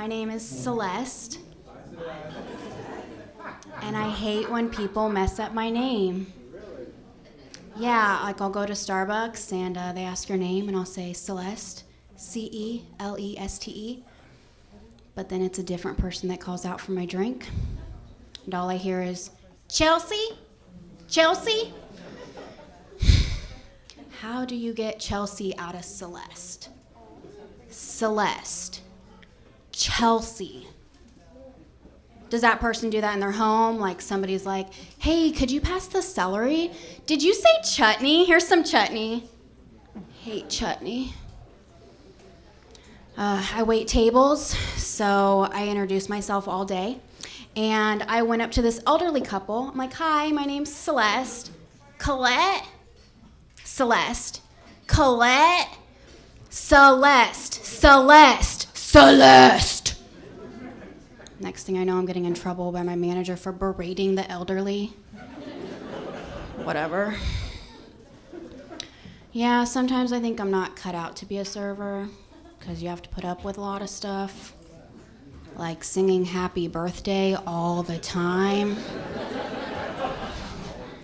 My name is Celeste, and I hate when people mess up my name. Yeah, like I'll go to Starbucks and they ask your name and I'll say Celeste, Celeste, but then it's a different person that calls out for my drink, and all I hear is, Chelsea? Chelsea? How do you get Chelsea out of Celeste? Celeste. Chelsea. Does that person do that in their home? Like somebody's like, hey, could you pass the celery? Did you say chutney? Here's some chutney. Hate chutney. I wait tables, so I introduce myself all day. And I went up to this elderly couple. I'm like, hi, my name's Celeste. Colette? Celeste. Colette? Celeste. Celeste. Celeste. Next thing I know, I'm getting in trouble by my manager for berating the elderly. Whatever. Yeah, sometimes I think I'm not cut out to be a server, because you have to put up with a lot of stuff. Like singing happy birthday all the time.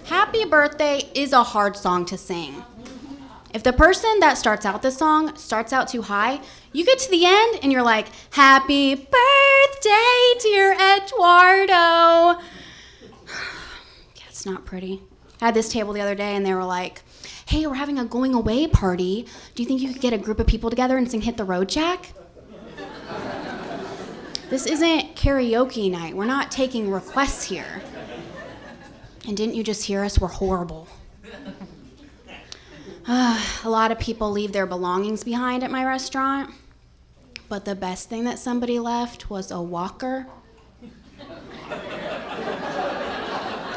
Happy birthday is a hard song to sing. If the person that starts out this song starts out too high, you get to the end and you're like, happy birthday, dear Eduardo. Yeah, it's not pretty. I had this table the other day and they were like, hey, we're having a going away party. Do you think you could get a group of people together and sing Hit the Road Jack? This isn't karaoke night. We're not taking requests here. And didn't you just hear us? We're horrible. A lot of people leave their belongings behind at my restaurant, but the best thing that somebody left was a walker.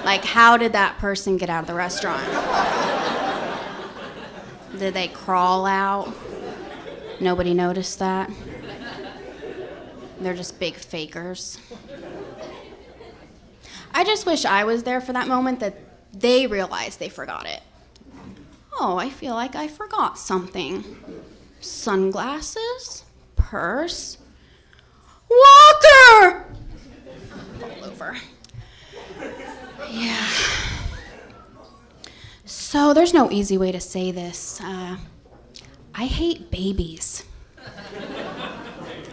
Like, how did that person get out of the restaurant? Did they crawl out? Nobody noticed that? They're just big fakers. I just wish I was there for that moment that they realized they forgot it. Oh, I feel like I forgot something. Sunglasses? Purse? Walker! Fall over. Yeah. So there's no easy way to say this. I hate babies.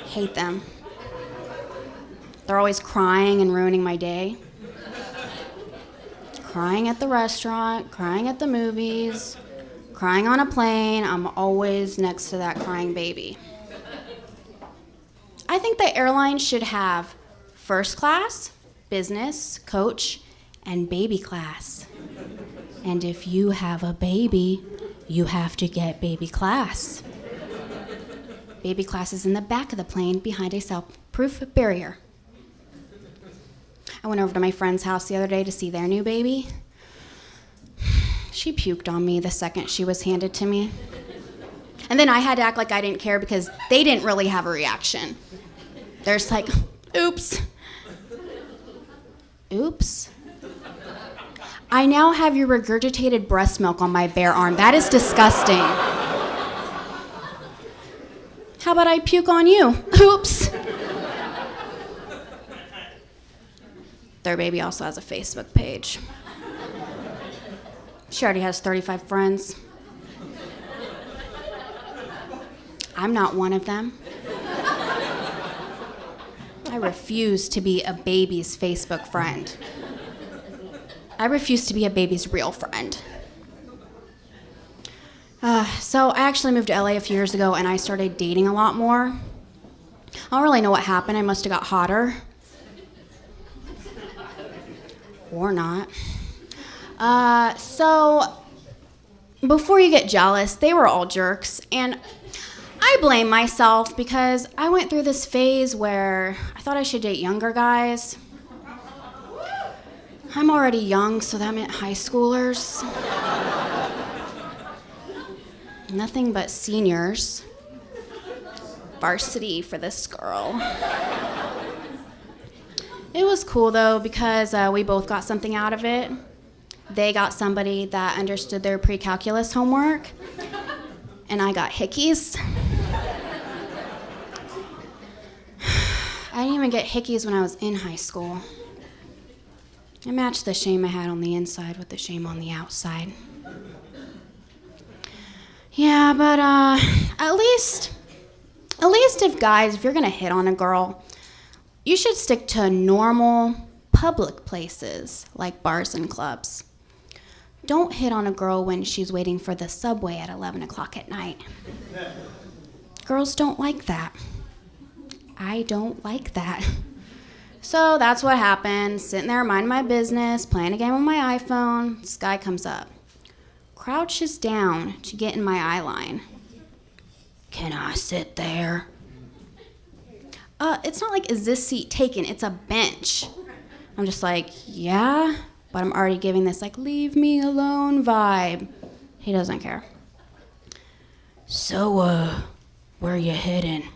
Hate them. They're always crying and ruining my day. Crying at the restaurant, crying at the movies, crying on a plane. I'm always next to that crying baby. I think the airline should have first class, business, coach, and baby class. And if you have a baby, you have to get baby class. Baby class is in the back of the plane behind a soundproof barrier. I went over to my friend's house the other day to see their new baby. She puked on me the second she was handed to me. And then I had to act like I didn't care because they didn't really have a reaction. They're just like, oops. Oops. I now have your regurgitated breast milk on my bare arm. That is disgusting. How about I puke on you? Oops. Their baby also has a Facebook page. She already has 35 friends. I'm not one of them. I refuse to be a baby's Facebook friend. I refuse to be a baby's real friend. So I actually moved to LA a few years ago and I started dating a lot more. I don't really know what happened. I must have got hotter. Or not. So before you get jealous, they were all jerks. And I blame myself because I went through this phase where I thought I should date younger guys. I'm already young, so that meant high schoolers. Nothing but seniors. Varsity for this girl. It was cool, though, because we both got something out of it. They got somebody that understood their pre-calculus homework, and I got hickeys. even get hickeys when I was in high school. I matched the shame I had on the inside with the shame on the outside. Yeah, but at least if you're gonna hit on a girl, you should stick to normal public places like bars and clubs. Don't hit on a girl when she's waiting for the subway at 11 o'clock at night. Girls don't like that. I don't like that. So that's what happened. Sitting there minding my business, playing a game on my iPhone. This guy comes up. Crouches down to get in my eye line. Can I sit there? It's not like, is this seat taken? It's a bench. I'm just like, yeah, but I'm already giving this like, leave me alone vibe. He doesn't care. So, where you heading?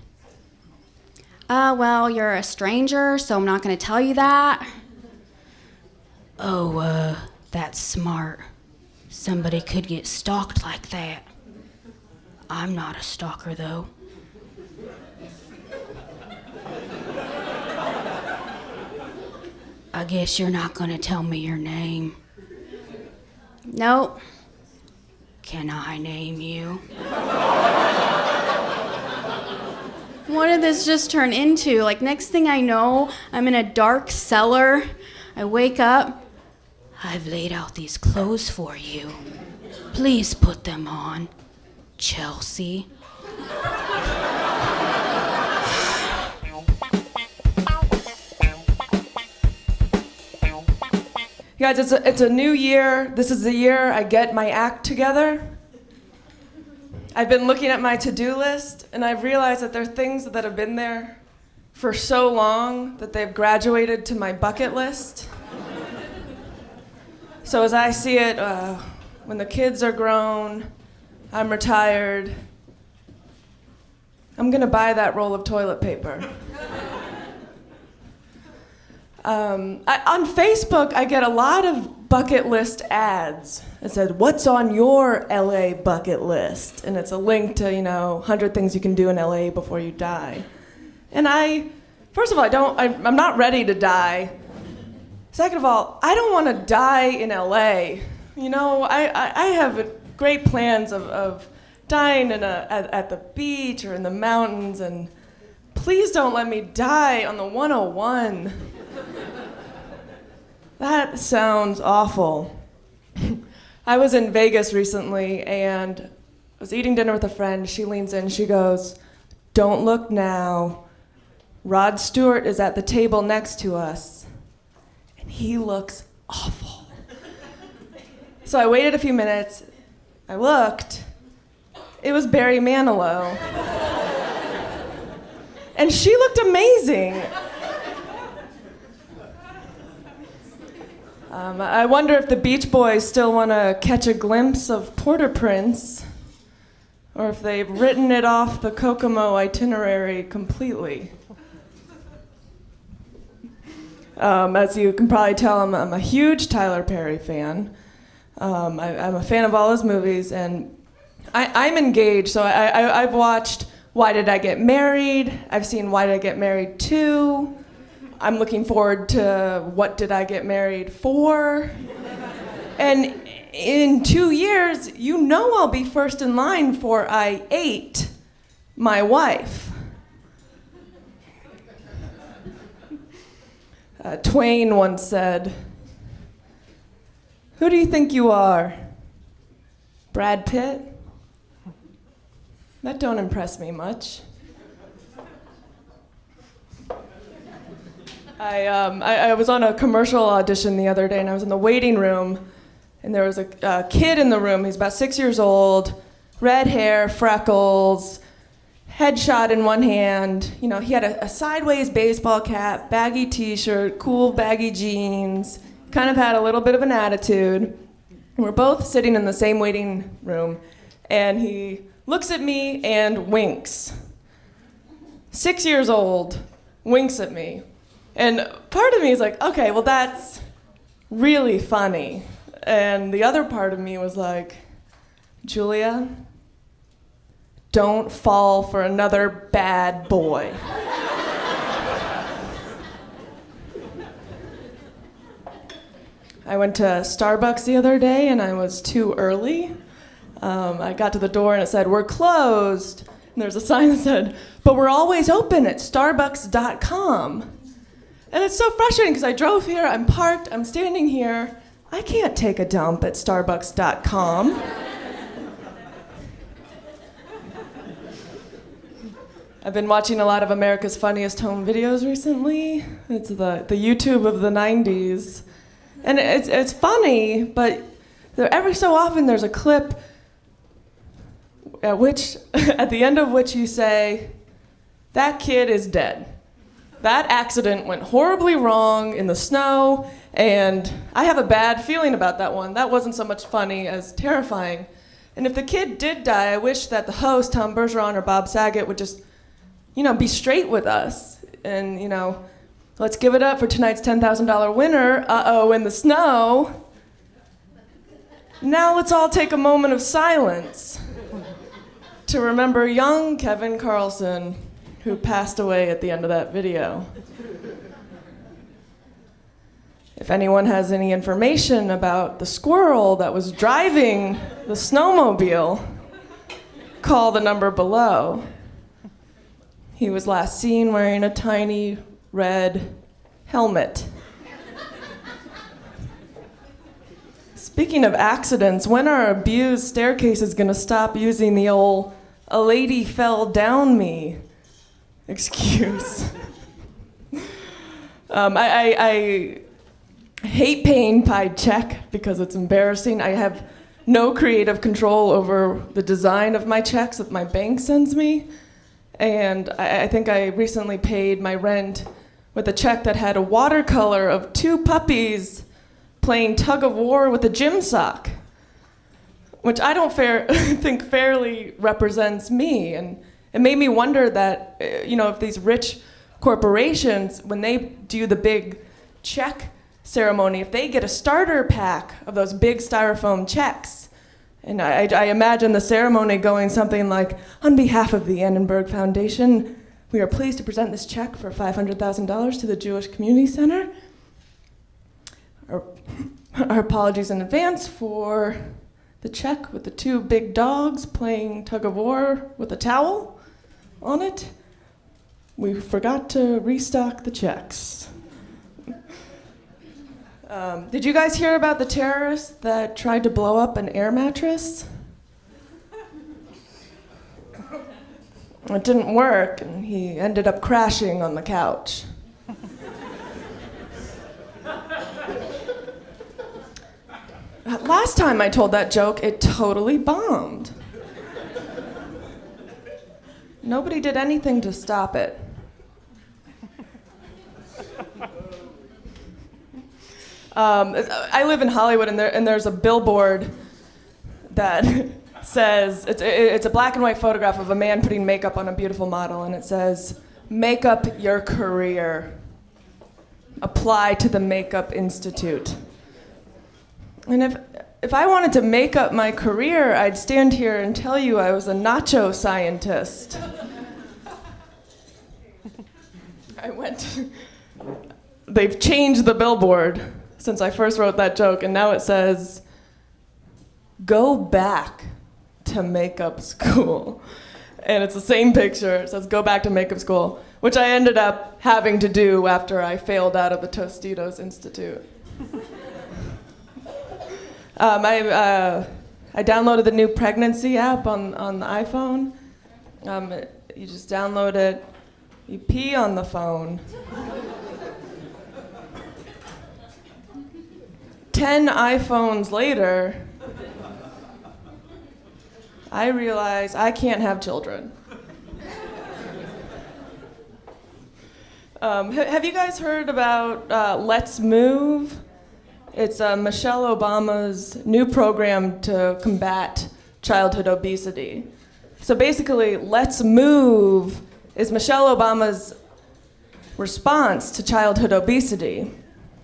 Well, you're a stranger, so I'm not gonna tell you that. Oh, that's smart. Somebody could get stalked like that. I'm not a stalker, though. I guess you're not gonna tell me your name. Nope. Can I name you? What did this just turn into? Like, next thing I know, I'm in a dark cellar. I wake up. I've laid out these clothes for you. Please put them on, Chelsea. Guys, it's a new year. This is the year I get my act together. I've been looking at my to-do list, and I've realized that there are things that have been there for so long that they've graduated to my bucket list. So as I see it, when the kids are grown, I'm retired, I'm gonna buy that roll of toilet paper. On Facebook, I get a lot of bucket list ads. It said, what's on your LA bucket list? And it's a link to, 100 things you can do in LA before you die. And first of all, I'm not ready to die. Second of all, I don't want to die in LA. I have great plans of dying at the beach or in the mountains, and please don't let me die on the 101. That sounds awful. I was in Vegas recently and I was eating dinner with a friend. She leans in, she goes, "Don't look now. Rod Stewart is at the table next to us, and he looks awful." So I waited a few minutes, I looked, it was Barry Manilow. And she looked amazing. I wonder if the Beach Boys still want to catch a glimpse of Port-au-Prince, or if they've written it off the Kokomo itinerary completely. As you can probably tell, I'm a huge Tyler Perry fan. I'm a fan of all his movies, and I'm engaged, so I've watched Why Did I Get Married? I've seen Why Did I Get Married 2? I'm looking forward to What Did I Get Married For? And in 2 years, I'll be first in line for I Ate My Wife. Twain once said, "Who do you think you are? Brad Pitt? That don't impress me much." I was on a commercial audition the other day, and I was in the waiting room, and there was a kid in the room. He's about 6 years old, red hair, freckles, headshot in one hand. He had a sideways baseball cap, baggy t-shirt, cool baggy jeans, kind of had a little bit of an attitude. And we're both sitting in the same waiting room, and he looks at me and winks. 6 years old, winks at me. And part of me is like, okay, well, that's really funny. And the other part of me was like, Julia, don't fall for another bad boy. I went to Starbucks the other day and I was too early. I got to the door and it said, "We're closed." And there's a sign that said, "But we're always open at starbucks.com." And it's so frustrating because I drove here, I'm parked, I'm standing here. I can't take a dump at starbucks.com. I've been watching a lot of America's Funniest Home Videos recently. It's the YouTube of the 90s. And it's funny, but every so often there's a clip at the end of which you say, "That kid is dead. That accident went horribly wrong in the snow, and I have a bad feeling about that one. That wasn't so much funny as terrifying." And if the kid did die, I wish that the host, Tom Bergeron or Bob Saget, would just be straight with us. And, let's give it up for tonight's $10,000 winner, in the snow. Now let's all take a moment of silence to remember young Kevin Carlson, who passed away at the end of that video. If anyone has any information about the squirrel that was driving the snowmobile, call the number below. He was last seen wearing a tiny red helmet. Speaking of accidents, when are abused staircases gonna stop using the old "a lady fell down me" excuse? I hate paying by check because it's embarrassing. I have no creative control over the design of my checks that my bank sends me. And I think I recently paid my rent with a check that had a watercolor of two puppies playing tug of war with a gym sock, which I don't think fairly represents me. And it made me wonder that, if these rich corporations, when they do the big check ceremony, if they get a starter pack of those big styrofoam checks. And I imagine the ceremony going something like, "On behalf of the Annenberg Foundation, we are pleased to present this check for $500,000 to the Jewish Community Center. Our apologies in advance for the check with the two big dogs playing tug of war with a towel on it. We forgot to restock the checks." Did you guys hear about the terrorist that tried to blow up an air mattress? It didn't work, and he ended up crashing on the couch. Last time I told that joke, it totally bombed. Nobody did anything to stop it. I live in Hollywood, and there's a billboard that says, it's a black and white photograph of a man putting makeup on a beautiful model, and it says, "Make up your career. Apply to the Makeup Institute." And if I wanted to make up my career, I'd stand here and tell you I was a nacho scientist. They've changed the billboard since I first wrote that joke, and now it says, "Go back to makeup school." And it's the same picture. It says, "Go back to makeup school," which I ended up having to do after I failed out of the Tostitos Institute. I downloaded the new pregnancy app on the iPhone. You just download it, you pee on the phone. 10 iPhones later, I realize I can't have children. Have you guys heard about Let's Move? It's Michelle Obama's new program to combat childhood obesity. So basically, Let's Move is Michelle Obama's response to childhood obesity.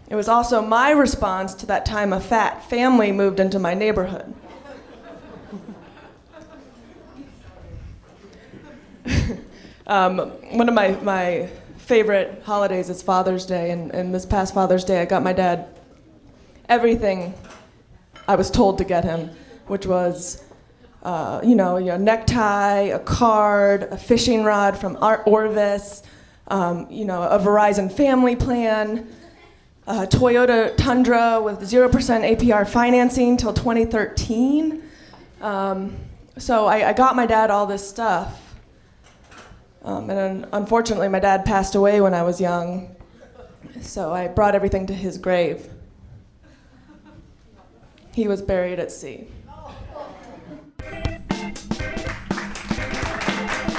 It was also my response to that time a fat family moved into my neighborhood. One of my favorite holidays is Father's Day, and this past Father's Day I got my dad everything I was told to get him, which was, a necktie, a card, a fishing rod from Orvis, a Verizon family plan, a Toyota Tundra with 0% APR financing till 2013. So I got my dad all this stuff. And unfortunately, my dad passed away when I was young. So I brought everything to his grave. He was buried at sea.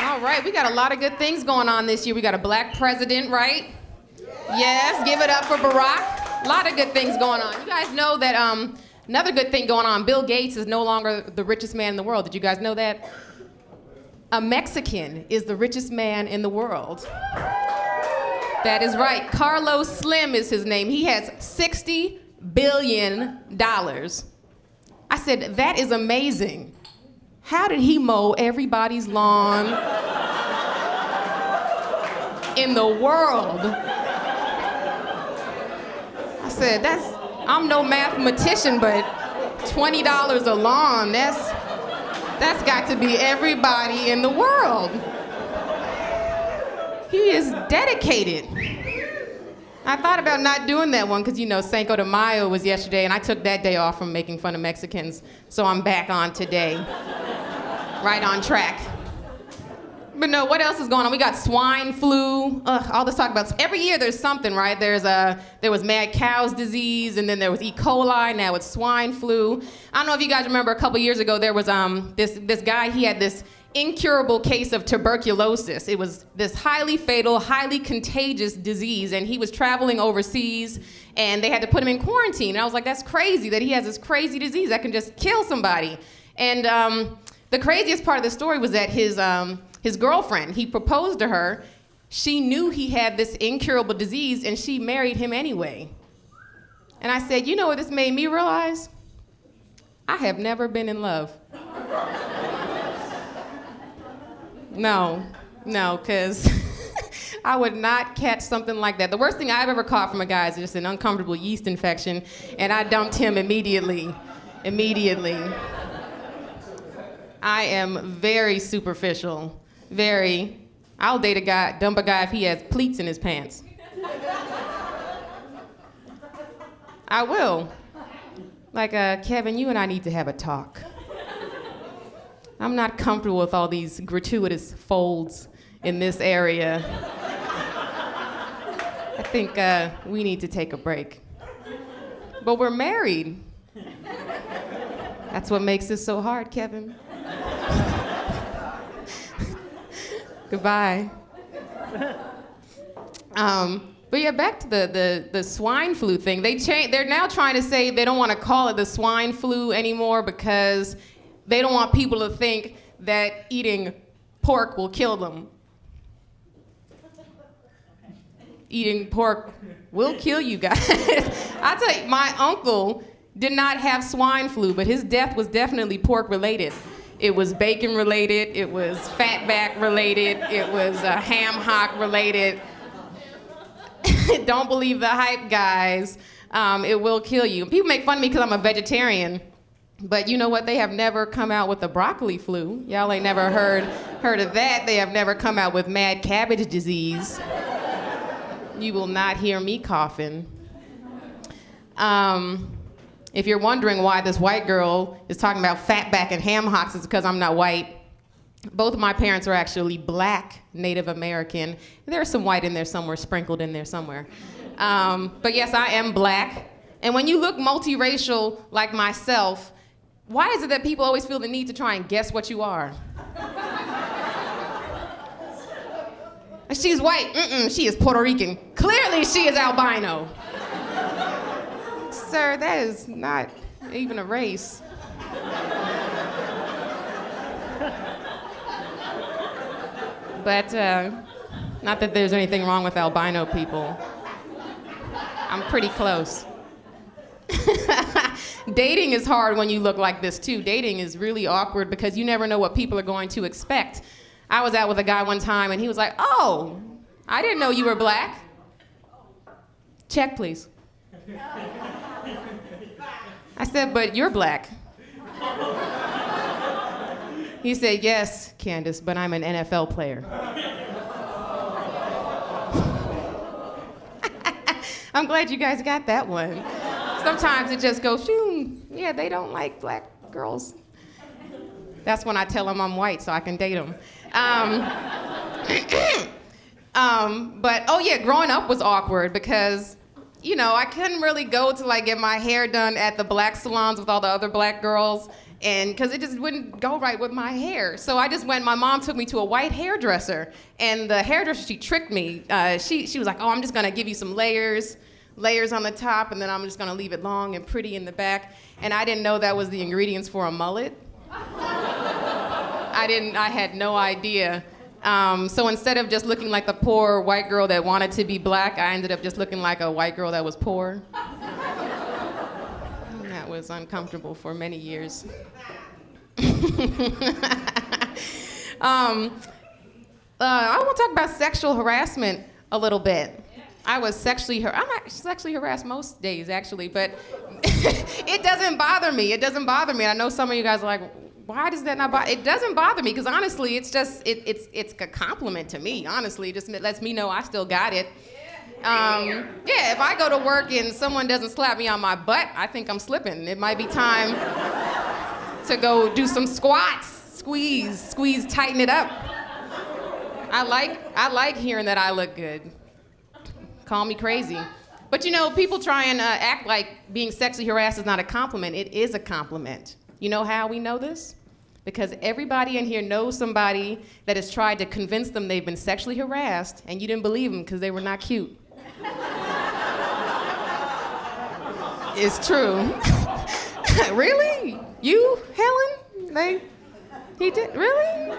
All right, we got a lot of good things going on this year. We got a black president, right? Yes, give it up for Barack. A lot of good things going on. You guys know that another good thing going on, Bill Gates is no longer the richest man in the world. Did you guys know that? A Mexican is the richest man in the world. That is right. Carlos Slim is his name. He has $60 billion. I said, that is amazing. How did he mow everybody's lawn in the world? I said, I'm no mathematician, but $20 a lawn, that's got to be everybody in the world. He is dedicated. I thought about not doing that one because, Cinco de Mayo was yesterday, and I took that day off from making fun of Mexicans, so I'm back on today. Right on track. But no, what else is going on? We got swine flu. All this talk about, every year there's something, right? There was mad cow's disease, and then there was E. coli, now it's swine flu. I don't know if you guys remember a couple years ago, there was this guy, he had this incurable case of tuberculosis. It was this highly fatal, highly contagious disease, and he was traveling overseas, and they had to put him in quarantine. And I was like, that's crazy that he has this crazy disease that can just kill somebody. And the craziest part of the story was that his girlfriend, he proposed to her. She knew he had this incurable disease, and she married him anyway. And I said, you know what this made me realize? I have never been in love. No, because I would not catch something like that. The worst thing I've ever caught from a guy is just an uncomfortable yeast infection, and I dumped him immediately. I am very superficial, I'll date a guy, dump a guy if he has pleats in his pants. I will. Like, Kevin, you and I need to have a talk. I'm not comfortable with all these gratuitous folds in this area. I think we need to take a break. But we're married. That's what makes this so hard, Kevin. Goodbye. But yeah, back to the swine flu thing. They're now trying to say they don't want to call it the swine flu anymore because they don't want people to think that eating pork will kill them. Eating pork will kill you guys. I tell you, my uncle did not have swine flu, but his death was definitely pork related. It was bacon related, it was fatback related, it was ham hock related. Don't believe the hype, guys. It will kill you. People make fun of me because I'm a vegetarian. But you know what? They have never come out with the broccoli flu. Y'all ain't never heard of that. They have never come out with mad cabbage disease. You will not hear me coughing. If you're wondering why this white girl is talking about fatback and ham hocks, it's because I'm not white. Both of my parents are actually black Native American. There's some white in there somewhere, sprinkled in there somewhere. But yes, I am black. And when you look multiracial like myself, why is it that people always feel the need to try and guess what you are? She's white. She is Puerto Rican. Clearly she is albino. Sir, that is not even a race. But not that there's anything wrong with albino people. I'm pretty close. Dating is hard when you look like this too. Dating is really awkward because you never know what people are going to expect. I was out with a guy one time and he was like, "Oh, I didn't know you were black." Check, please. I said, but you're black. He said, yes, Candice, but I'm an NFL player. I'm glad you guys got that one. Sometimes it just goes, shoo, yeah, they don't like black girls. That's when I tell them I'm white so I can date them. But, oh yeah, growing up was awkward because, you know, I couldn't really go to like get my hair done at the black salons with all the other black girls, and because it just wouldn't go right with my hair. So I just went, my mom took me to a white hairdresser, and the hairdresser, she tricked me. She was like, oh, I'm just gonna give you some layers on the top, and then I'm just gonna leave it long and pretty in the back. And I didn't know that was the ingredients for a mullet. I had no idea. So instead of just looking like the poor white girl that wanted to be black, I ended up just looking like a white girl that was poor. And that was uncomfortable for many years. I want to talk about sexual harassment a little bit. I'm not sexually harassed most days, actually, but it doesn't bother me. It doesn't bother me. I know some of you guys are like, why does that not bother? It doesn't bother me because honestly, it's just it's a compliment to me. Honestly, it just lets me know I still got it. Yeah, if I go to work and someone doesn't slap me on my butt, I think I'm slipping. It might be time to go do some squats, squeeze, tighten it up. I like hearing that I look good. Call me crazy. But you know, people try and act like being sexually harassed is not a compliment. It is a compliment. You know how we know this? Because everybody in here knows somebody that has tried to convince them they've been sexually harassed, and you didn't believe them because they were not cute. It's true. Really? You, Helen? He did? Really?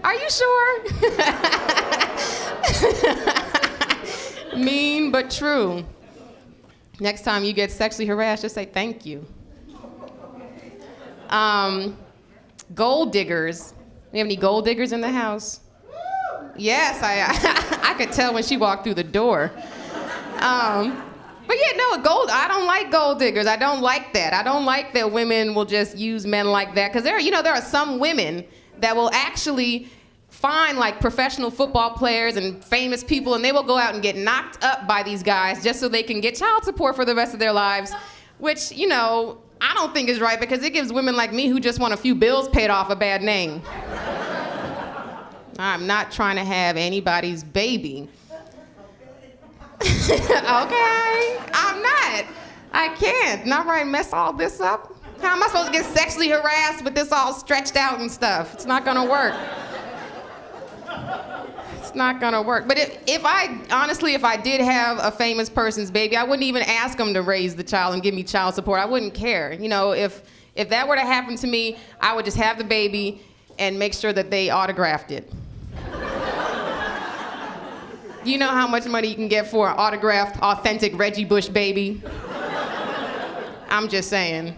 Are you sure? Mean but true. Next time you get sexually harassed, just say thank you. Gold diggers. We have any gold diggers in the house? Yes, I could tell when she walked through the door. But yeah, no, I don't like gold diggers. I don't like that. I don't like that women will just use men like that. Because there are some women that will actually find like professional football players and famous people, and they will go out and get knocked up by these guys just so they can get child support for the rest of their lives, which, you know, I don't think is right because it gives women like me who just want a few bills paid off a bad name. I'm not trying to have anybody's baby. Okay, I'm not. I can't. Not right, mess all this up. How am I supposed to get sexually harassed with this all stretched out and stuff? It's not gonna work. It's not gonna work. But if I did have a famous person's baby, I wouldn't even ask them to raise the child and give me child support. I wouldn't care. You know, if that were to happen to me, I would just have the baby and make sure that they autographed it. You know how much money you can get for an autographed, authentic Reggie Bush baby? I'm just saying.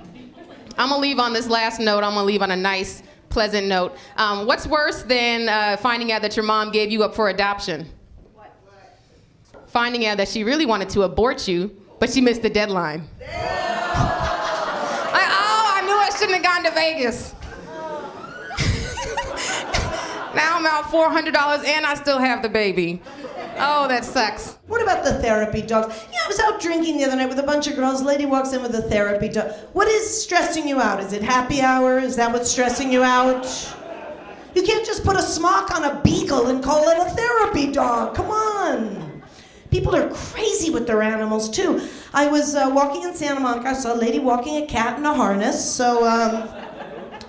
I'm gonna leave on this last note. I'm gonna leave on a nice, pleasant note. What's worse than finding out that your mom gave you up for adoption? What? Finding out that she really wanted to abort you, but she missed the deadline. I knew I shouldn't have gone to Vegas. Now I'm out $400 and I still have the baby. Oh, that sucks. What about the therapy dogs? Yeah, I was out drinking the other night with a bunch of girls. A lady walks in with a therapy dog. What is stressing you out? Is it happy hour? Is that what's stressing you out? You can't just put a smock on a beagle and call it a therapy dog. Come on. People are crazy with their animals, too. I was walking in Santa Monica. I saw a lady walking a cat in a harness. So,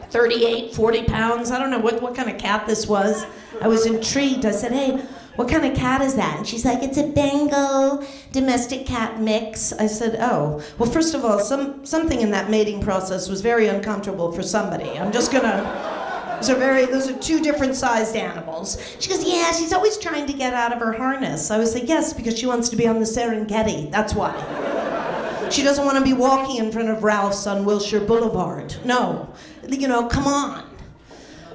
38, 40 pounds. I don't know what kind of cat this was. I was intrigued. I said, hey, what kind of cat is that? And she's like, it's a Bengal domestic cat mix. I said, oh. Well, first of all, something in that mating process was very uncomfortable for somebody. I'm just gonna, those are two different sized animals. She goes, yeah, she's always trying to get out of her harness. I was like, yes, because she wants to be on the Serengeti, that's why. She doesn't want to be walking in front of Ralph's on Wilshire Boulevard. No, you know, come on.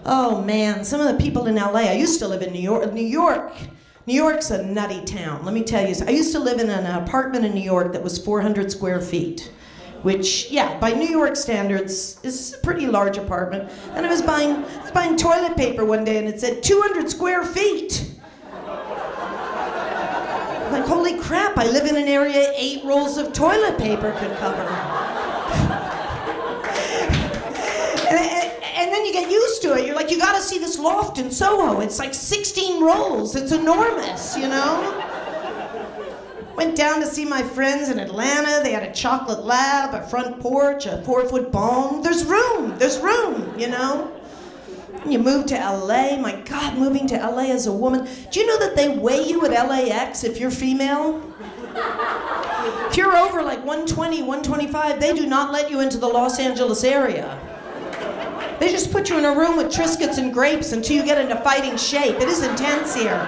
Oh man, some of the people in LA, I used to live in New York. New York's a nutty town, let me tell you. I used to live in an apartment in New York that was 400 square feet. which, yeah, by New York standards, is a pretty large apartment. And I was buying toilet paper one day, and it said 200 square feet. Like, holy crap, I live in an area 8 rolls of toilet paper could cover. And then you get used to it. You're like, you gotta see this loft in Soho. It's like 16 rolls. It's enormous, you know? Went down to see my friends in Atlanta. They had a chocolate lab, a front porch, a 4-foot bong. There's room, you know? And you move to LA. My God, moving to LA as a woman. Do you know that they weigh you at LAX if you're female? If you're over like 120, 125, they do not let you into the Los Angeles area. They just put you in a room with Triscuits and grapes until you get into fighting shape. It is intense here.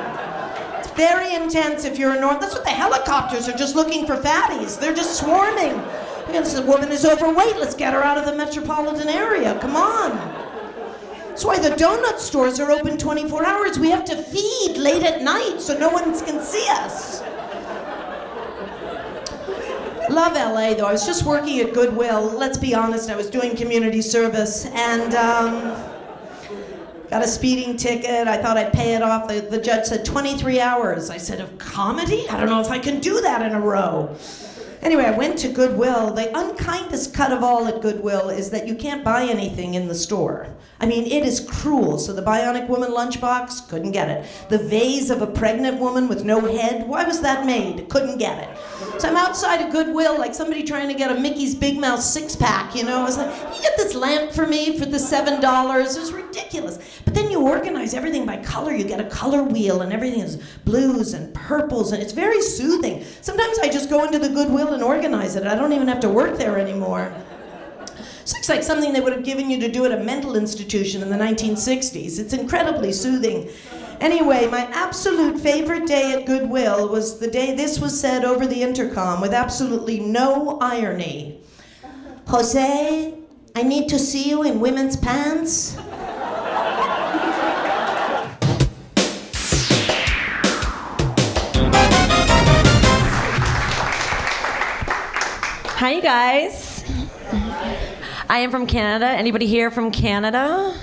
It's very intense if you're a north. That's what the helicopters are, just looking for fatties. They're just swarming. This woman is overweight. Let's get her out of the metropolitan area. Come on. That's why the donut stores are open 24 hours. We have to feed late at night so no one can see us. Love LA though. I was just working at Goodwill. Let's be honest, I was doing community service and got a speeding ticket. I thought I'd pay it off. The judge said 23 hours. I said, of comedy? I don't know if I can do that in a row. Anyway, I went to Goodwill. The unkindest cut of all at Goodwill is that you can't buy anything in the store. I mean, it is cruel. So the Bionic Woman lunchbox, couldn't get it. The vase of a pregnant woman with no head, why was that made? Couldn't get it. So I'm outside of Goodwill like somebody trying to get a Mickey's Big Mouth 6-pack, you know? I was like, can you get this lamp for me for the $7? It was ridiculous. But then you organize everything by color. You get a color wheel and everything is blues and purples and it's very soothing. Sometimes I just go into the Goodwill and organize it. I don't even have to work there anymore. It looks like something they would have given you to do at a mental institution in the 1960s. It's incredibly soothing. Anyway, my absolute favorite day at Goodwill was the day this was said over the intercom with absolutely no irony. Jose, I need to see you in women's pants. Hi, you guys. I am from Canada. Anybody here from Canada?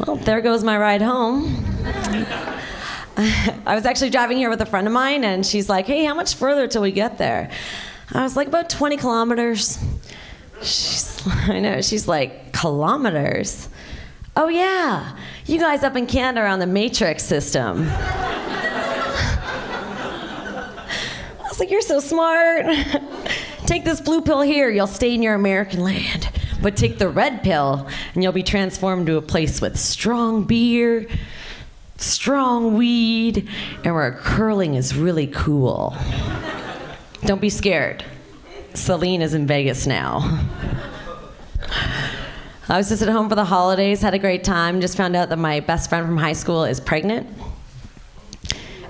Well, there goes my ride home. I was actually driving here with a friend of mine, and she's like, hey, how much further till we get there? I was like, about 20 kilometers. She's like, kilometers? Oh, yeah. You guys up in Canada are on the matrix system. I was like, you're so smart. Take this blue pill here, you'll stay in your American land. But take the red pill, and you'll be transformed to a place with strong beer, strong weed, and where curling is really cool. Don't be scared. Celine is in Vegas now. I was just at home for the holidays, had a great time, just found out that my best friend from high school is pregnant.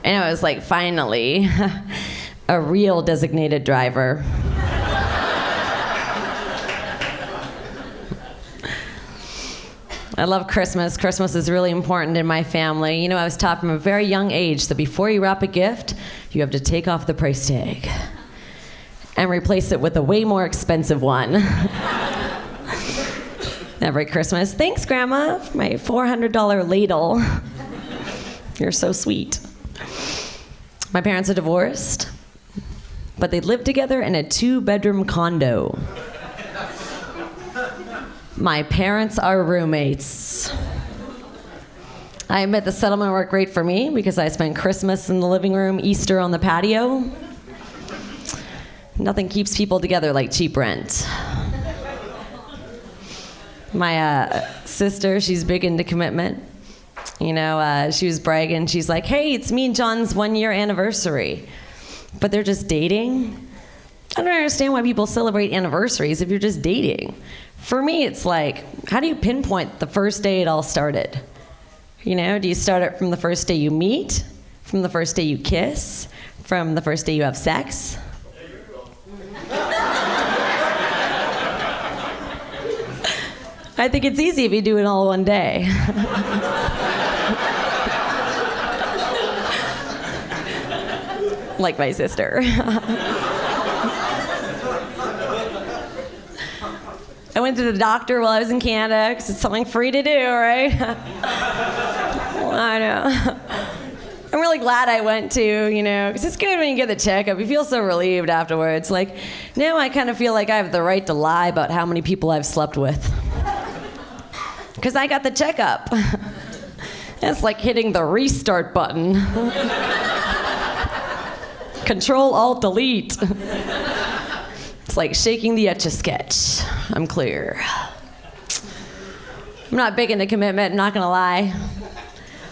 And I was like, finally, a real designated driver. I love Christmas. Christmas is really important in my family. You know, I was taught from a very young age that before you wrap a gift, you have to take off the price tag and replace it with a way more expensive one. Every Christmas, thanks, Grandma, for my $400 ladle. You're so sweet. My parents are divorced, but they live together in a 2-bedroom condo. My parents are roommates. I admit the settlement worked great for me because I spent Christmas in the living room, Easter on the patio. Nothing keeps people together like cheap rent. My sister, she's big into commitment. You know, she was bragging. She's like, hey, it's me and John's 1-year anniversary. But they're just dating. I don't understand why people celebrate anniversaries if you're just dating. For me, it's like, how do you pinpoint the first day it all started? You know, do you start it from the first day you meet? From the first day you kiss? From the first day you have sex? I think it's easy if you do it all one day. Like my sister. I went to the doctor while I was in Canada because it's something free to do, right? I know. I'm really glad I went to, because it's good when you get the checkup. You feel so relieved afterwards. Like, now I kind of feel like I have the right to lie about how many people I've slept with. Because I got the checkup. It's like hitting the restart button. Control-Alt-Delete. It's like shaking the Etch-a-Sketch. I'm clear. I'm not big into commitment, I'm not gonna lie.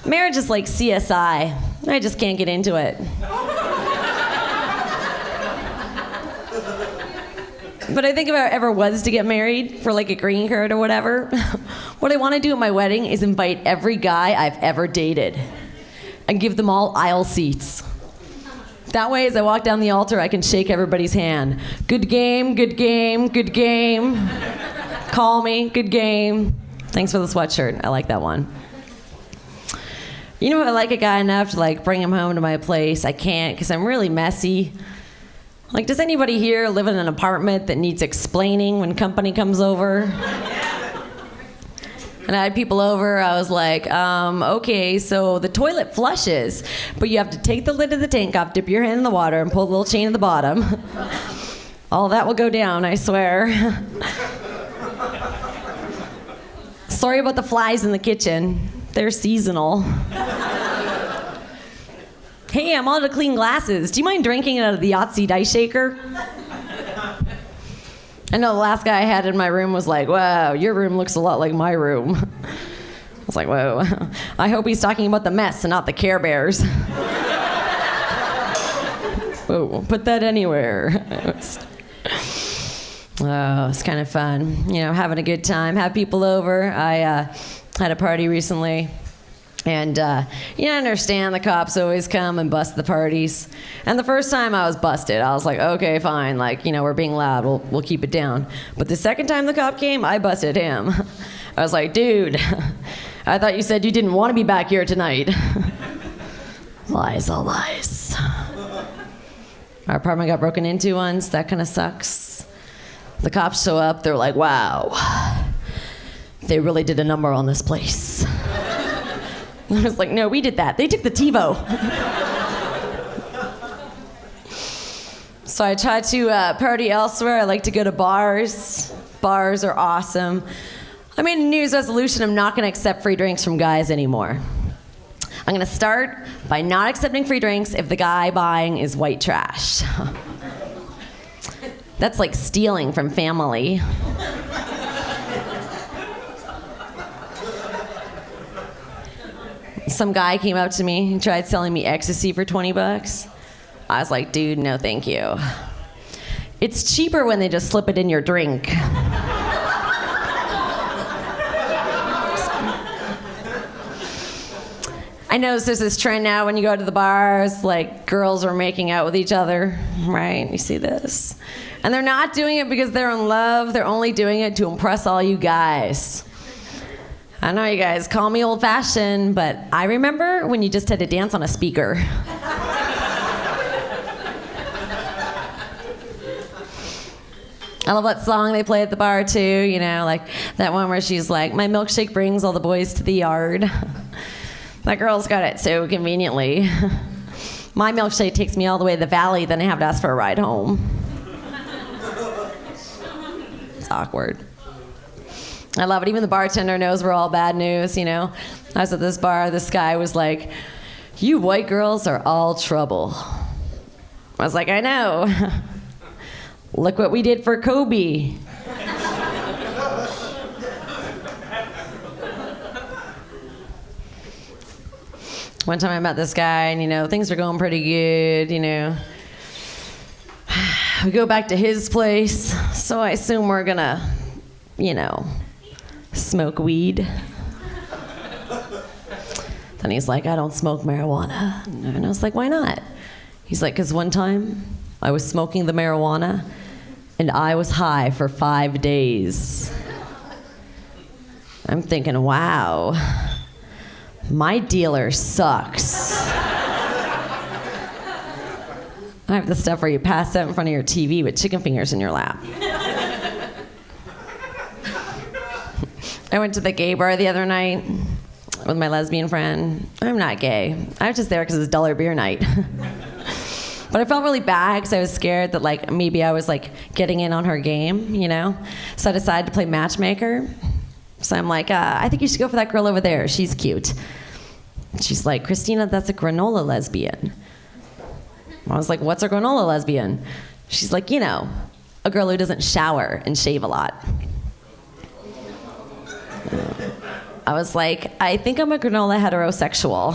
Marriage is like CSI. I just can't get into it. But I think if I ever was to get married for like a green card or whatever, what I want to do at my wedding is invite every guy I've ever dated and give them all aisle seats. That way, as I walk down the altar, I can shake everybody's hand. Good game, good game, good game. Call me, good game. Thanks for the sweatshirt. I like that one. You know, if I like a guy enough to like bring him home to my place, I can't because I'm really messy. Like, does anybody here live in an apartment that needs explaining when company comes over? And I had people over, I was like, okay, so the toilet flushes, but you have to take the lid of the tank off, dip your hand in the water, and pull the little chain at the bottom. All that will go down, I swear. Sorry about the flies in the kitchen. They're seasonal. Hey, I'm all out of clean glasses. Do you mind drinking out of the Yahtzee dice shaker? I know the last guy I had in my room was like, wow, your room looks a lot like my room. I was like, whoa. I hope he's talking about the mess and not the Care Bears. Whoa, put that anywhere. Oh, it's kind of fun. You know, having a good time, have people over. I had a party recently. And, you understand the cops always come and bust the parties. And the first time I was busted, I was like, okay, fine. Like, we're being loud. We'll keep it down. But the second time the cop came, I busted him. I was like, dude, I thought you said you didn't want to be back here tonight. Lies, all lies. Our apartment got broken into once. That kind of sucks. The cops show up. They're like, wow, they really did a number on this place. I was like, no, we did that. They took the TiVo. So I try to party elsewhere. I like to go to bars. Bars are awesome. I made a New Year's resolution. I'm not going to accept free drinks from guys anymore. I'm going to start by not accepting free drinks if the guy buying is white trash. That's like stealing from family. Some guy came up to me and tried selling me ecstasy for $20. I was like, dude, no thank you. It's cheaper when they just slip it in your drink. I notice there's this trend now when you go to the bars, like girls are making out with each other, right? You see this? And they're not doing it because they're in love. They're only doing it to impress all you guys. I know you guys call me old-fashioned, but I remember when you just had to dance on a speaker. I love that song they play at the bar, too, like that one where she's like, my milkshake brings all the boys to the yard. That girl's got it so conveniently. My milkshake takes me all the way to the valley, then I have to ask for a ride home. It's awkward. I love it. Even the bartender knows we're all bad news, I was at this bar. This guy was like, you white girls are all trouble. I was like, I know. Look what we did for Kobe. One time I met this guy, and, things are going pretty good, We go back to his place, so I assume we're gonna, smoke weed. Then he's like, I don't smoke marijuana. And I was like, why not? He's like, because one time I was smoking the marijuana and I was high for 5 days. I'm thinking, wow, my dealer sucks. I have the stuff where you pass out in front of your TV with chicken fingers in your lap. I went to the gay bar the other night with my lesbian friend. I'm not gay. I was just there because it was dollar beer night. But I felt really bad because I was scared that like maybe I was like getting in on her game, you know? So I decided to play matchmaker. So I'm like, I think you should go for that girl over there. She's cute. She's like, Christina, that's a granola lesbian. I was like, what's a granola lesbian? She's like, you know, a girl who doesn't shower and shave a lot. I was like, I think I'm a granola heterosexual.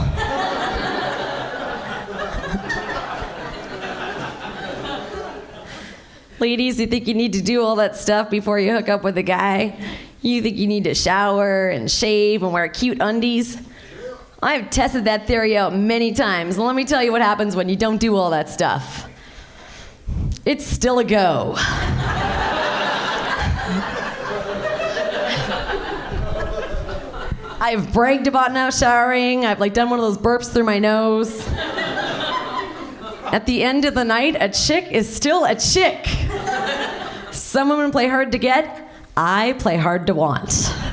Ladies, you think you need to do all that stuff before you hook up with a guy? You think you need to shower and shave and wear cute undies? I've tested that theory out many times, and let me tell you what happens when you don't do all that stuff. It's still a go. I've bragged about not showering. I've like done one of those burps through my nose. At the end of the night, a chick is still a chick. Some women play hard to get. I play hard to want. How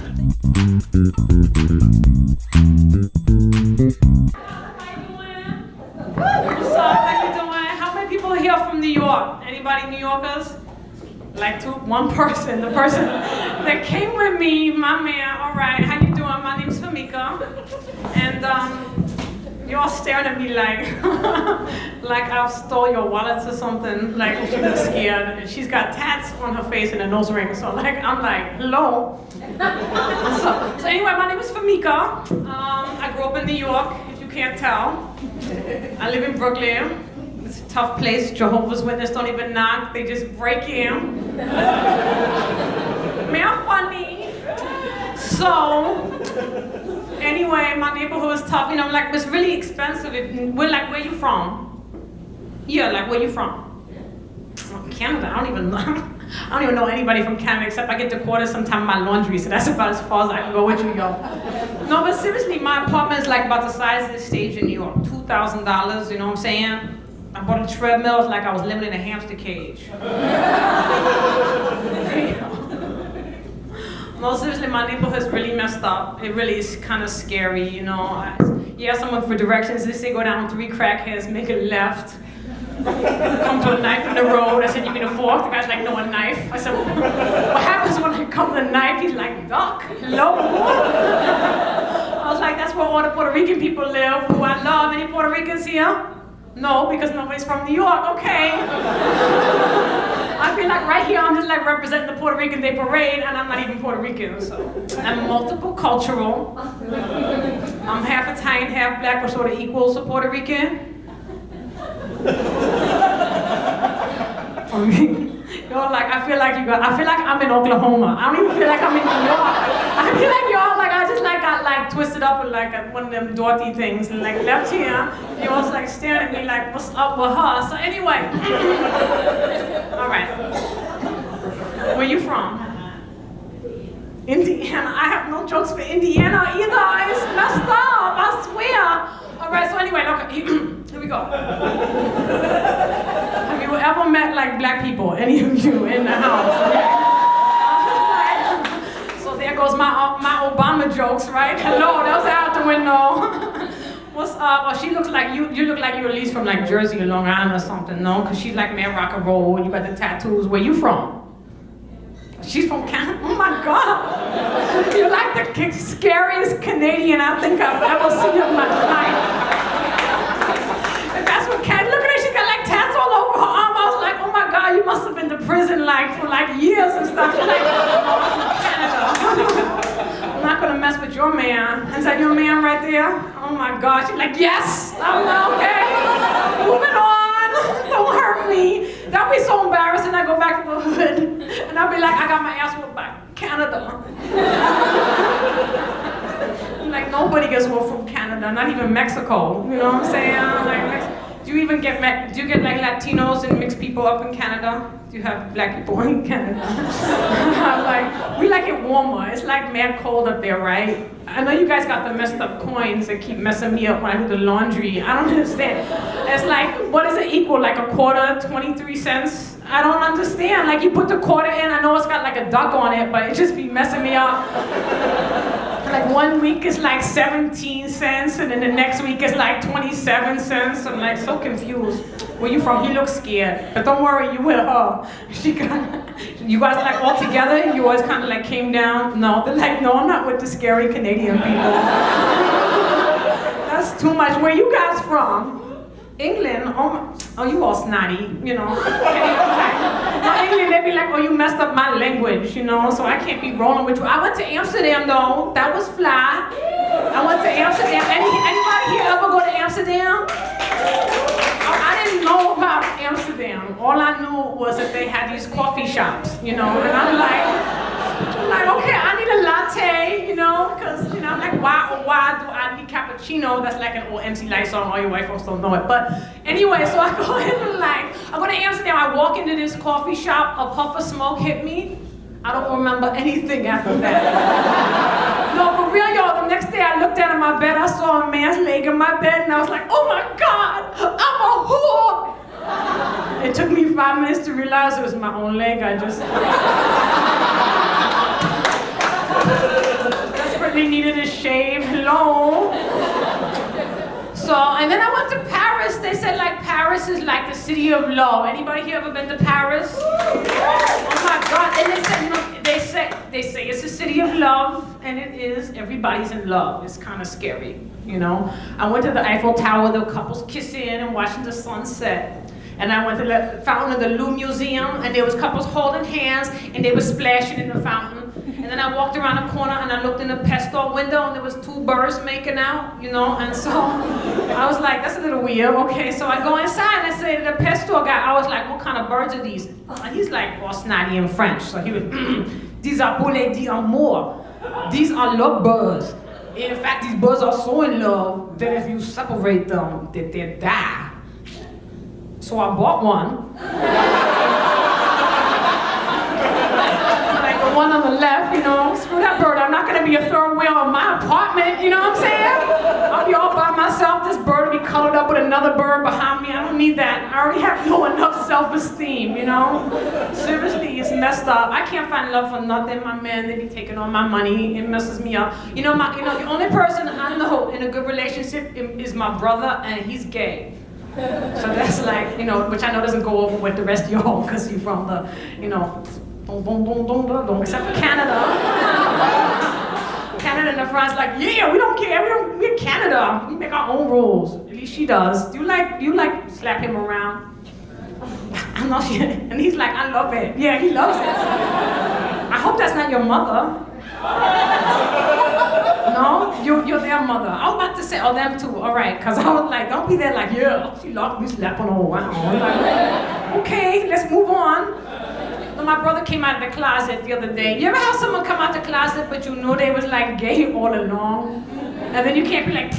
you doing? How many people are here from New York? Anybody New Yorkers? Like one person, the person that came with me, my man. All right, how you doing? My name's Famika, and you're all staring at me like, like I stole your wallets or something. Like she was scared. And she's got tats on her face and a nose ring. So like I'm like, hello. So anyway, my name is Famika. I grew up in New York, if you can't tell. I live in Brooklyn. It's a tough place. Jehovah's Witnesses don't even knock. They just break in. Man, I'm funny. So, anyway, my neighborhood is tough. You know, like, it's really expensive. We're like, where you from? Yeah, like, where you from? Canada. I don't even know anybody from Canada except I get to quarter sometime my laundry, so that's about as far as I can go with you, yo. No, but seriously, my apartment is like about the size of this stage in New York. $2,000, you know what I'm saying? I bought a treadmill, it's like I was living in a hamster cage. No, seriously, my neighborhood's really messed up. It really is kind of scary, you know. You ask someone for directions, they say go down 3 crackheads, make a left. Come to a knife in the road. I said, you mean a fork? The guy's like, no, a knife. I said, what happens when I come to the knife? He's like, duck, hello. I was like, that's where all the Puerto Rican people live, who I love. Any Puerto Ricans here? No, because nobody's from New York, okay. I feel like right here I'm just like representing the Puerto Rican Day Parade, and I'm not even Puerto Rican, so. I'm multiple cultural. I'm half Italian, half black, which sort of equals to Puerto Rican. You're like, I feel like I'm in Oklahoma. I don't even feel like I'm in New York. I feel like y'all like, I just like got like twisted up with like one of them Dorothy things and like left here. You was like staring at me like, what's up with her? So anyway, all right. Where you from? Indiana. I have no jokes for Indiana either. It's messed up, I swear. All right, so anyway, okay, here we go. Have you ever met like black people, any of you in the house? So there goes my Obama jokes, right? Hello, that was out the window. What's up? Well, she looks like you look like you're at least from like Jersey or Long Island or something, no? Because she's like man rock and roll, you got the tattoos. Where you from? She's from Canada? Oh my God! You're like the scariest Canadian I think I've ever seen in my life. And that's what Canada, look at her, she's got like tats all over her arm. I was like, oh my God, you must have been to prison like for like years and stuff. She's like, oh, I'm from Canada. I'm not gonna mess with your man. Is that your man right there? Oh my God, she's like, yes! I'm like, okay, moving on. Don't hurt me. That'd be so embarrassing. I go back to the hood and I'll be like, I got my ass whooped by Canada. Like nobody gets whooped from Canada, not even Mexico. You know what I'm saying? Like, do you get like Latinos and mixed people up in Canada? Do you have black people in Canada? Like, we like it warmer. It's like mad cold up there, right? I know you guys got the messed up coins that keep messing me up when I do the laundry. I don't understand. It's like, what does it equal? Like a quarter, 23 cents? I don't understand. Like, you put the quarter in, I know it's got like a duck on it, but it just be messing me up. Like, 1 week is like 17 cents, and then the next week is like 27 cents. I'm like so confused. Where you from? He looks scared. But don't worry, you with her. You guys like all together? You always kind of like came down? No, they're like, no, I'm not with the scary Canadian people. That's too much. Where you guys from? England? Oh, you all snotty, you know. England, they'd be like, oh, you messed up my language, you know, so I can't be rolling with you. I went to Amsterdam, though. That was fly. I went to Amsterdam. Anybody here ever go to Amsterdam? I didn't know about Amsterdam. All I knew was that they had these coffee shops, you know, and I'm like, okay, I need a latte, you know, because, you know, I'm like, why do I need cappuccino? That's like an old MC Light song, all your white folks don't know it. But anyway, so I go in and I go to Amsterdam, I walk into this coffee shop, a puff of smoke hit me. I don't remember anything after that. No, for real, y'all, the next day I looked down at my bed, I saw a man's leg in my bed, and I was like, oh my God, I'm a whore! It took me 5 minutes to realize it was my own leg. I just desperately needed a shave. Hello. So, and then I went to Paris. They said like Paris is like the city of love. Anybody here ever been to Paris? Oh my God. And they said, you know, they say it's a city of love, and it is. Everybody's in love. It's kind of scary, you know. I went to the Eiffel Tower, the couples kissing and watching the sunset. And I went to the fountain of the Louvre Museum, and there was couples holding hands, and they were splashing in the fountain. And then I walked around the corner, and I looked in the pet store window, and there was 2 birds making out, you know. And so I was like, that's a little weird. Okay, so I go inside, and I say to the pet store guy, I was like, what kind of birds are these? And he's like, all snotty in French. So he was, these are poulets d'amour. These are love birds. In fact, these birds are so in love that if you separate them, that they die. So I bought one. Like the one on the left, you know, screw that bird. I'm not gonna be a third wheel in my apartment, you know what I'm saying? I'll be all by myself. This bird will be colored up with another bird behind me. I don't need that. I already have enough self-esteem, you know? Seriously, it's messed up. I can't find love for nothing. My man, they be taking all my money. It messes me up. You know, the only person I know in a good relationship is my brother, and he's gay. So that's like, you know, which I know doesn't go over with the rest of y'all because you're from the, you know, except for Canada. Canada and the France like, yeah, we don't care, we're Canada. We make our own rules. At least she does. Do you like slap him around? I know she, and he's like, I love it. Yeah, he loves it. I hope that's not your mother. No? You're their mother. I was about to say, oh, them too. All right, because I was like, don't be there like, yeah, she locked me slapping all around. Like, okay, let's move on. So my brother came out of the closet the other day. You ever have someone come out the closet, but you know they was like gay all along? And then you can't be like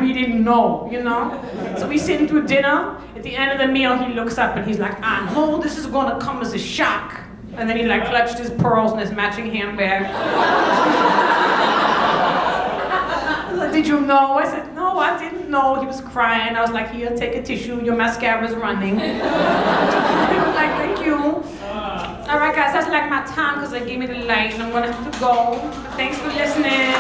we didn't know, you know? So we sitting through dinner. At the end of the meal, he looks up and he's like, I know this is gonna come as a shock. And then he like clutched his pearls in his matching handbag. Did you know? I said, no, I didn't know. He was crying. I was like, here, take a tissue. Your mascara's running. He was like, thank you. All right, guys, that's like my time because they gave me the light and I'm gonna have to go. Thanks for listening.